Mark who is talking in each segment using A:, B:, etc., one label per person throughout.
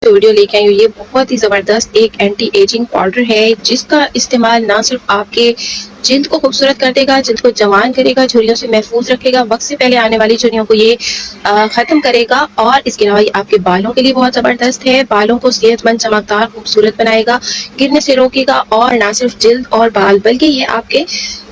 A: Video लेके आई हूँ। ये बहुत ही जबरदस्त एक एंटी एजिंग पाउडर है जिसका इस्तेमाल ना सिर्फ आपके जिल्द को खूबसूरत कर देगा, जिल्द को जवान करेगा, झुर्रियों से महफूज रखेगा, वक्त से पहले आने वाली झुर्रियों को ये खत्म करेगा और इसके अलावा ये आपके बालों के लिए बहुत जबरदस्त है। बालों को सेहतमंद, चमकदार, खूबसूरत बनाएगा, गिरने से रोकेगा और ना सिर्फ जिल्द और बाल बल्कि ये आपके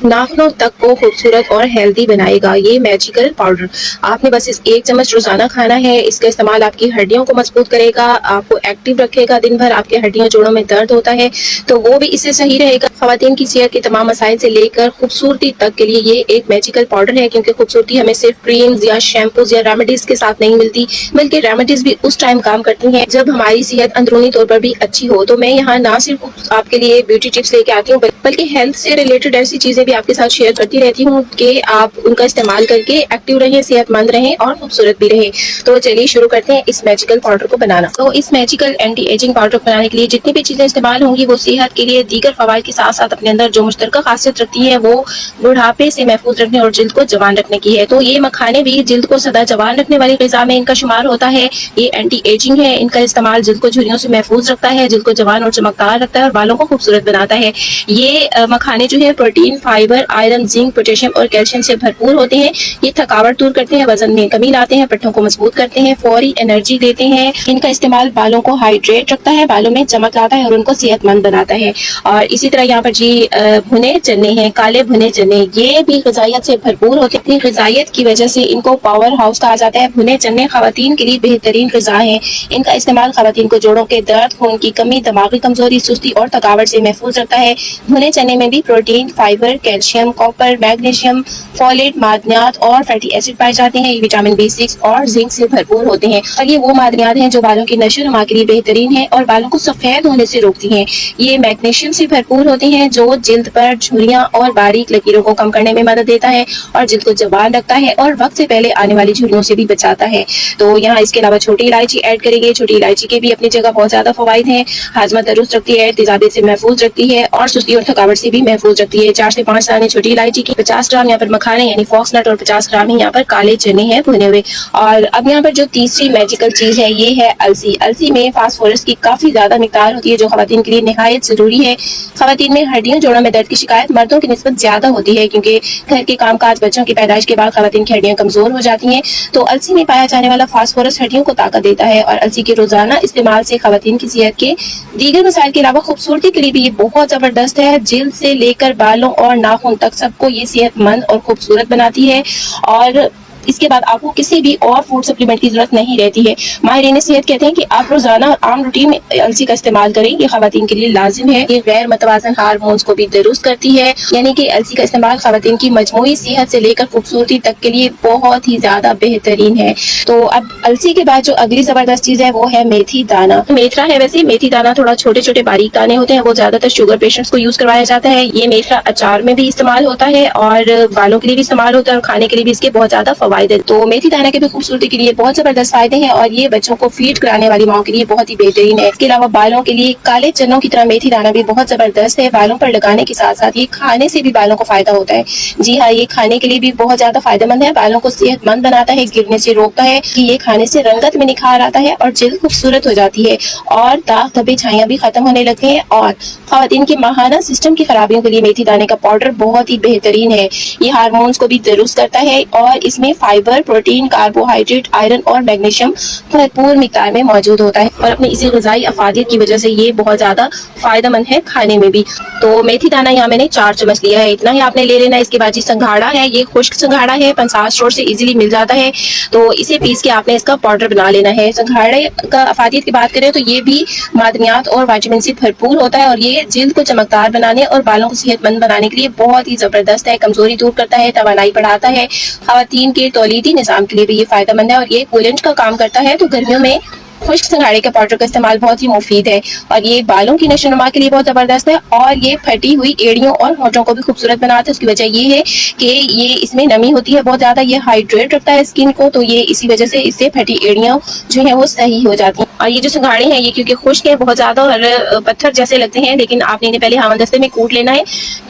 A: नाखूनों तक को खूबसूरत और हेल्दी बनाएगा। ये मैजिकल पाउडर आपने बस इस 1 चम्मच रोजाना खाना है। इसका इस्तेमाल आपकी हड्डियों को मजबूत करेगा, आपको एक्टिव रखेगा। दिन भर आपके हड्डियों जोड़ों में दर्द होता है तो वो भी इससे सही रहेगा। खवातीन की सेहत के तमाम मसाइल से लेकर खूबसूरती तक के लिए ये एक मैजिकल पाउडर है, क्योंकि खूबसूरती हमें सिर्फ क्रीम्स या शैम्पूज या रेमेडीज के साथ नहीं मिलती, बल्कि रेमेडीज भी उस टाइम काम करती हैं जब हमारी सेहत अंदरूनी तौर पर भी अच्छी हो। तो मैं यहाँ ना सिर्फ आपके लिए ब्यूटी टिप्स लेके आती हूँ बल्कि हेल्थ से रिलेटेड ऐसी चीजें भी आपके साथ शेयर करती रहती हूँ कि आप उनका इस्तेमाल करके एक्टिव रहें, सेहतमंद रहें और खूबसूरत भी रहें। तो चलिए शुरू करते हैं इस मैजिकल पाउडर को बनाना। तो इस मैजिकल एंटी एजिंग पाउडर को बनाने के लिए जितनी भी चीजें इस्तेमाल होंगी वो सेहत के लिए दीगर फवाइद के साथ साथ अपने अंदर जो मुश्तरका खासियत रखती है वो बुढ़ापे से महफूज रखने और जिल्द को जवान रखने की है। तो ये मखाने भी जिल्द को सदा जवान रखने वाली ग़िज़ा में इनका शुमार होता है। ये एंटी एजिंग है, इनका इस्तेमाल जिल्द को झुर्रियों से महफूज रखता है, जिल्द को जवान और चमकदार रखता है और बालों को खूबसूरत बनाता है। ये मखाने जो है protein, fibre, iron, zinc, potassium और कैल्शियम से भरपूर होते हैं। ये थकावट दूर करते हैं, वजन में कमी लाते हैं, पट्टों को मजबूत करते हैं, फौरी एनर्जी देते हैं। इनका इस्तेमाल बालों को हाइड्रेट रखता है, बालों में चमक लाता है और उनको सेहतमंद बनाता है। और इसी तरह यहाँ पर जी भुने चने हैं, काले भुने चने, ये भी ग़िज़ाइयत से भरपूर होते हैं। ग़िज़ाइयत की वजह से इनको पावर हाउस कहा जाता है। भुने चने खवातीन के लिए बेहतरीन ग़िज़ा है। इनका इस्तेमाल खवातीन को जोड़ों के दर्द, खून की कमी, दिमागी कमजोरी, सुस्ती और थकावट से महफूज रखता है। भुने चने में भी protein, fibre, calcium, copper, magnesium, folate, मादनियात और फैटी एसिड पाए जाते हैं। ये विटामिन B6 और जिंक से भरपूर होते हैं और ये वो मादनियात हैं जो बालों की नशो नुमा के लिए बेहतरीन है और बालों को सफेद होने से रोकती हैं। ये मैग्नीशियम से भरपूर होते हैं जो जिल्द पर झुर्रियां और बारीक लकीरों को कम करने में मदद देता है और जिल्द को जवान रखता है और वक्त से पहले आने वाली झुर्रियों से भी बचाता है। तो यहाँ इसके अलावा छोटी इलायची ऐड करेंगे। छोटी इलायची के भी अपनी जगह बहुत ज्यादा फवाइद हैं। हाजमा तंदुरुस्त रखती है, तेजाबी से महफूज रखती है और सुस्ती और थकावट से भी महफूज रखती है। 4 से 5 दाने छोटी इलायची की, 50 ग्राम यहाँ पर मखाने यानी फॉक्सनट और 50 ग्राम ही यहाँ पर काले चने हैं भुने हुए। और अब यहाँ पर जो तीसरी मैजिकल चीज है ये है अलसी। अलसी में फास्फोरस की काफी ज्यादा मिकदार होती है जो खवातीन के लिए निहायत जरूरी है। खवातीन में हड्डियों जोड़ों में दर्द की शिकायत मर्दों की निस्बत ज्यादा होती है, क्योंकि घर के कामकाज, बच्चों की पैदाइश के बाद खवातीन की हड्डियां कमजोर हो जाती हैं। तो अलसी में पाया जाने वाला फास्फोरस हड्डियों को ताकत देता है और अलसी के रोजाना इस्तेमाल से खवातीन की सेहत के दीगर मसाइल के अलावा खूबसूरती के लिए भी ये बहुत जबरदस्त है। जिल्द से लेकर बालों और नाखून तक सबको ये सेहतमंद और खूबसूरत बनाती है और इसके बाद आपको किसी भी और फूड सप्लीमेंट की जरूरत नहीं रहती है। माहिरीन सेहत कहते हैं कि आप रोजाना और आम रूटीन में अलसी का इस्तेमाल करें, ये खवातीन के लिए लाजिम है। ये गैर मतवाजन हार्मोन्स को भी दुरुस्त करती है, यानी कि अलसी का इस्तेमाल खवातीन की मजमूई सेहत से लेकर खूबसूरती तक के लिए बहुत ही ज्यादा बेहतरीन है। तो अब अलसी के बाद जो अगली जबरदस्त चीज है वो है मेथी दाना। मेथरा है, वैसे मेथी दाना थोड़ा छोटे छोटे बारीक दाने होते हैं, वो ज्यादातर शुगर पेशेंट्स को यूज करवाया जाता है। ये मेथरा अचार में भी इस्तेमाल होता है और बालों के लिए भी इस्तेमाल होता है और खाने के लिए भी इसके बहुत ज्यादा फायदे। तो मेथी दाना के भी खूबसूरती के लिए बहुत जबरदस्त फायदे हैं और ये बच्चों को फीड कराने वाली माओ के लिए बहुत ही बेहतरीन है। इसके अलावा बालों के लिए काले चनों की तरह मेथी दाना भी बहुत जबरदस्त है। बालों पर लगाने के साथ साथ ये खाने से भी बालों को फायदा होता है। जी हाँ, ये खाने के लिए भी बहुत ज्यादा फायदेमंद है। बालों को सेहतमंद बनाता है, गिरने से रोकता है। ये खाने से रंगत में निखार आता है और जिल्द खूबसूरत हो जाती है और दाग धब्बे छाइयां भी खत्म होने लगते हैं। और खवातीन के माहाना सिस्टम की खराबियों के लिए मेथी दाने का पाउडर बहुत ही बेहतरीन है। ये हार्मोन्स को भी दुरुस्त करता है और इसमें फाइबर, प्रोटीन, कार्बोहाइड्रेट, आयरन और मैग्नीशियम भरपूर मिकदार में मौजूद होता है और अपनी इसी ग़िज़ाई अफादियत की वजह से ये बहुत ज्यादा फायदेमंद है खाने में भी। तो मेथी दाना यहाँ मैंने 4 चम्मच लिया है, इतना ही आपने ले लेना है। इसके बाद जी संघाड़ा है, ये खुश्क संघाड़ा है, पंसार स्टोर से इजीली मिल जाता है। तो इसे पीस के आपने इसका पाउडर बना लेना है। संघाड़े का अफादियत की बात करें तो ये भी मादनियात और विटामिन से भरपूर होता है और ये जिल्द को चमकदार बनाने और बालों को सेहतमंद बनाने के लिए बहुत ही जबरदस्त है। कमजोरी दूर करता है, तवानाई बढ़ाता है। खवातीन के तौलीदी निजाम के लिए भी ये फायदेमंद है और ये कूलेंट का काम करता है। तो गर्मियों में खुश्क संघाड़े के पाउडर का इस्तेमाल बहुत ही मुफीद है और ये बालों की नशोनुमा के लिए बहुत जबरदस्त है और ये फटी हुई एड़ियों और होठों को भी खूबसूरत बनाता है। उसकी वजह ये है कि ये इसमें नमी होती है बहुत ज्यादा, ये हाइड्रेट रखता है स्किन को, तो ये इसी वजह से इससे फटी एड़ियां जो है वो सही हो जाती हैं। और ये जो संघाड़े हैं ये क्योंकि खुश्क है बहुत ज्यादा और पत्थर जैसे लगते हैं, लेकिन आपने इन्हें पहले हामदस्ते में कूट लेना है।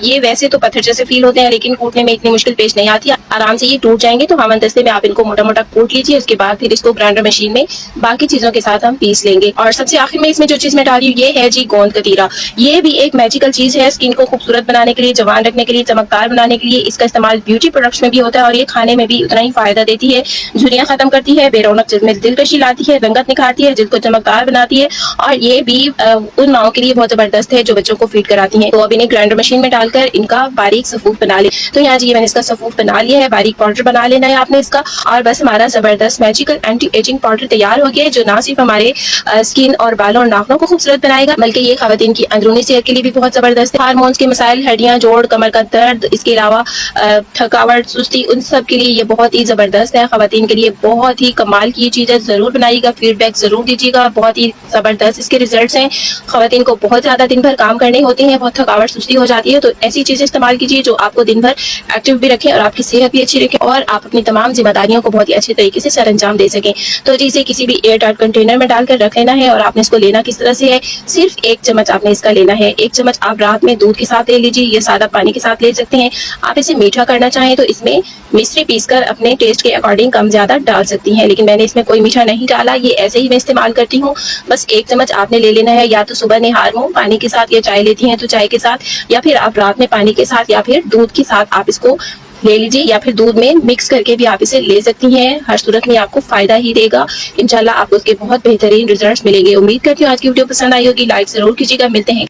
A: ये वैसे तो पत्थर जैसे फील होते हैं लेकिन कूटने में इतनी मुश्किल पेश नहीं आती, आराम से ये टूट जाएंगे। तो हामदस्ते में आप इनको मोटा मोटा कूट लीजिए, उसके बाद फिर इसको ग्राइंडर मशीन में बाकी चीजों के के साथ हम पीस लेंगे। और सबसे आखिर में इसमें जो चीज मैं डाल रही हूँ ये है जी गोंद कतीरा। ये भी एक मैजिकल चीज है, स्किन को खूबसूरत बनाने के लिए, जवान रखने के लिए, चमकदार बनाने के लिए इसका इस्तेमाल ब्यूटी प्रोडक्ट्स में भी होता है और ये खाने में भी उतना ही फायदा देती है। झुर्रियां खत्म करती है, बेरौनक जिल्द में दिलकशी लाती है, रंगत निखारती है, जिल्द को चमकदार बनाती है और ये भी उन माओं के लिए बहुत जबरदस्त है जो बच्चों को फीड कराती हैं। तो अब इन्हें ग्राइंडर मशीन में डालकर इनका बारीक सफूफ बना ले। तो यहाँ जी मैंने इसका सफूफ बना लिया है, बारीक पाउडर बना लेना है आपने इसका। और बस हमारा जबरदस्त मैजिकल एंटी एजिंग पाउडर तैयार हो गया है जो ना सिर्फ हमारे स्किन और बालों और नाखूनों को खूबसूरत बनाएगा बल्कि ये खवातीन की अंदरूनी सेहत के लिए भी बहुत जबरदस्त है। हार्मोन्स के मसाइल, हड्डियां, जोड़, कमर का दर्द, इसके अलावा थकावट, सुस्ती, उन सब के लिए ये बहुत ही जबरदस्त है। खवातीन के लिए बहुत ही कमाल की ये चीज है, जरूर बनाइएगा, फीडबैक जरूर दीजिएगा। बहुत ही जबरदस्त इसके रिजल्ट्स हैं। खवातीन को बहुत ज्यादा दिन भर काम करने होते हैं, बहुत थकावट सुस्ती हो जाती है, तो ऐसी चीजें इस्तेमाल कीजिए जो आपको दिन भर एक्टिव भी रखे और आपकी सेहत भी अच्छी रखे और आप अपनी तमाम जिम्मेदारियों को बहुत ही अच्छे तरीके से सर अंजाम दे सकें। तो जी इसे किसी भी एयर टाइट कंटेनर में डालकर रख लेना है और आपने इसको लेना किस तरह से है, सिर्फ 1 चम्मच आपने इसका लेना है। 1 चम्मच आप रात में दूध के साथ ले लीजिए या सादा पानी के साथ ले सकते हैं। आप इसे मीठा करना चाहें तो इसमें मिश्री पीसकर अपने टेस्ट के अकॉर्डिंग कम ज्यादा डाल सकती हैं, लेकिन मैंने इसमें कोई मीठा नहीं डाला, ये ऐसे ही मैं इस्तेमाल करती हूँ। बस 1 चम्मच आपने ले लेना है, या तो सुबह निहार मुंह पानी के साथ या चाय लेती हैं तो चाय के साथ, या फिर आप रात में पानी के साथ या फिर दूध के साथ आप इसको ले लीजिए, या फिर दूध में मिक्स करके भी आप इसे ले सकती हैं। हर सूरत में आपको फायदा ही देगा, इंशाल्लाह आपको उसके बहुत बेहतरीन रिजल्ट्स मिलेंगे। उम्मीद करती हूँ आज की वीडियो पसंद आई होगी, लाइक जरूर कीजिएगा। मिलते हैं